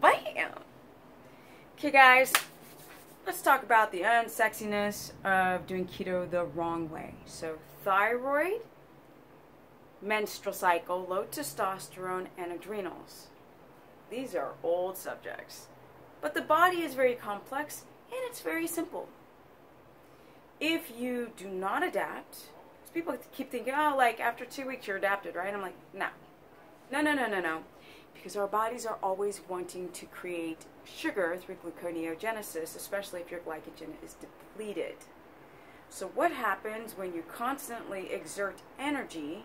Bam! Okay guys, let's talk about the unsexiness of doing keto the wrong way. So thyroid, menstrual cycle, low testosterone, and adrenals. These are old subjects. But the body is very complex and it's very simple. If you do not adapt, people keep thinking, oh, like after 2 weeks you're adapted, right? I'm like, no. No. Because our bodies are always wanting to create sugar through gluconeogenesis, especially if your glycogen is depleted. So what happens when you constantly exert energy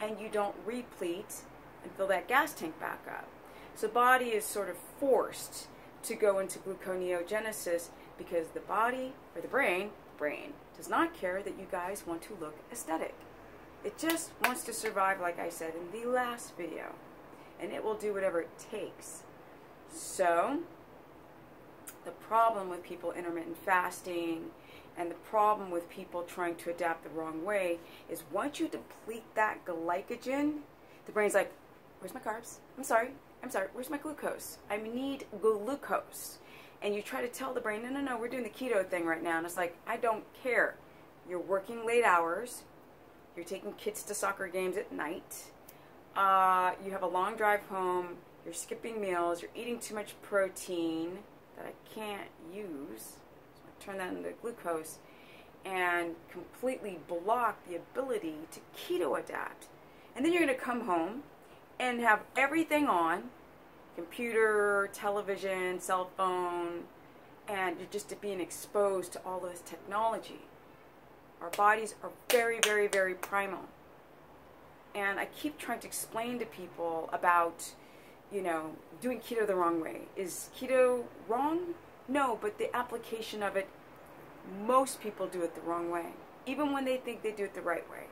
and you don't replete and fill that gas tank back up? So body is sort of forced to go into gluconeogenesis because the body, or the brain does not care that you guys want to look aesthetic. It just wants to survive, like I said in the last video. And it will do whatever it takes. So, the problem with people intermittent fasting and the problem with people trying to adapt the wrong way is once you deplete that glycogen, the brain's like, where's my carbs? I'm sorry, where's my glucose? I need glucose. And you try to tell the brain, no, we're doing the keto thing right now. And it's like, I don't care. You're working late hours. You're taking kids to soccer games at night. You have a long drive home. You're skipping meals. You're eating too much protein that I can't use. So I turn that into glucose and completely block the ability to keto adapt. And then you're going to come home and have everything on, computer, television, cell phone, and you're just being exposed to all this technology. Our bodies are very, very, very primal. And I keep trying to explain to people about, doing keto the wrong way. Is keto wrong? No, but the application of it, most people do it the wrong way, even when they think they do it the right way.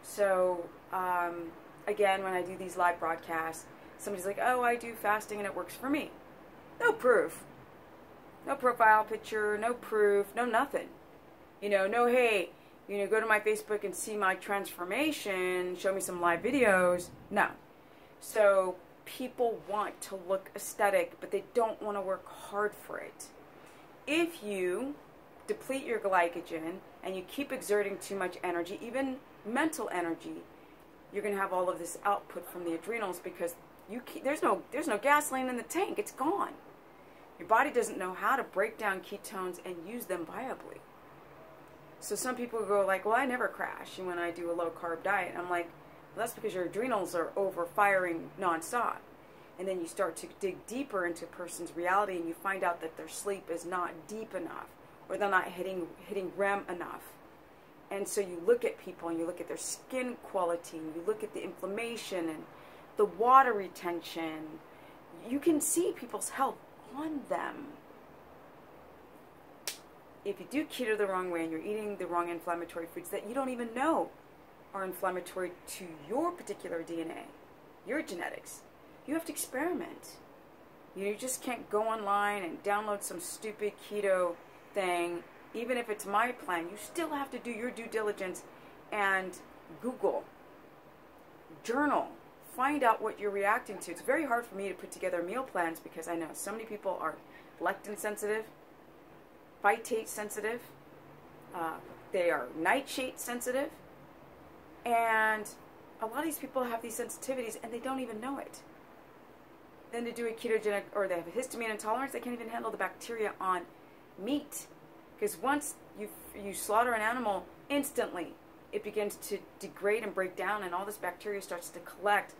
So, again, when I do these live broadcasts, somebody's like, oh, I do fasting and it works for me. No proof. No profile picture, no proof, no nothing. No, hey, go to my Facebook and see my transformation, show me some live videos. No. So people want to look aesthetic, but they don't want to work hard for it. If you deplete your glycogen and you keep exerting too much energy, even mental energy, you're going to have all of this output from the adrenals because there's no gasoline in the tank. It's gone. Your body doesn't know how to break down ketones and use them viably. So some people go like, well, I never crash when I do a low-carb diet. I'm like, well, that's because your adrenals are over-firing nonstop. And then you start to dig deeper into a person's reality and you find out that their sleep is not deep enough or they're not hitting REM enough. And so you look at people and you look at their skin quality and you look at the inflammation and the water retention. You can see people's health on them. If you do keto the wrong way and you're eating the wrong inflammatory foods that you don't even know are inflammatory to your particular DNA, your genetics, you have to experiment. You just can't go online and download some stupid keto thing. Even if it's my plan, you still have to do your due diligence and Google, journal, find out what you're reacting to. It's very hard for me to put together meal plans because I know so many people are lectin sensitive, phytate sensitive, they are nightshade sensitive, and a lot of these people have these sensitivities and they don't even know it. Then to do a ketogenic, or they have a histamine intolerance, they can't even handle the bacteria on meat. Because once you slaughter an animal, instantly it begins to degrade and break down and all this bacteria starts to collect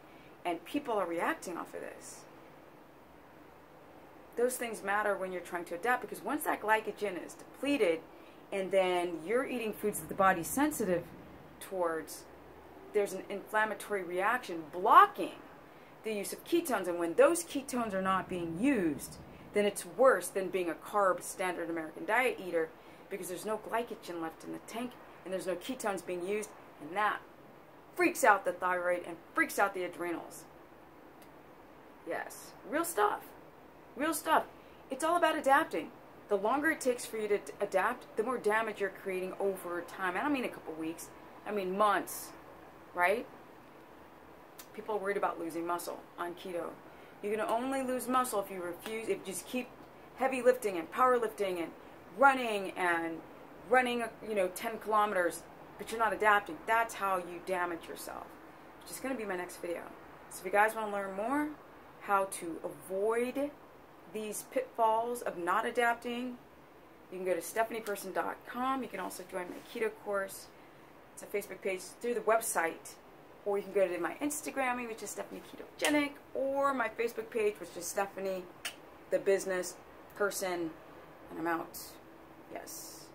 and people are reacting off of this. Those things matter when you're trying to adapt because once that glycogen is depleted and then you're eating foods that the body's sensitive towards, there's an inflammatory reaction blocking the use of ketones, and when those ketones are not being used, then it's worse than being a carb standard American diet eater because there's no glycogen left in the tank and there's no ketones being used, and that freaks out the thyroid and freaks out the adrenals. Yes, real stuff. Real stuff. It's all about adapting. The longer it takes for you to adapt, the more damage you're creating over time. I don't mean a couple weeks. I mean months, right? People are worried about losing muscle on keto. You can only lose muscle if you refuse, if you just keep heavy lifting and powerlifting and running, you know, 10 kilometers, but you're not adapting. That's how you damage yourself, which is going to be my next video. So if you guys want to learn more how to avoid these pitfalls of not adapting, you can go to stephanieperson.com. You can also join my keto course. It's a Facebook page through the website, or you can go to my Instagram, which is Stephanie Ketogenic, or my Facebook page, which is Stephanie the Business Person, and I'm out. Yes.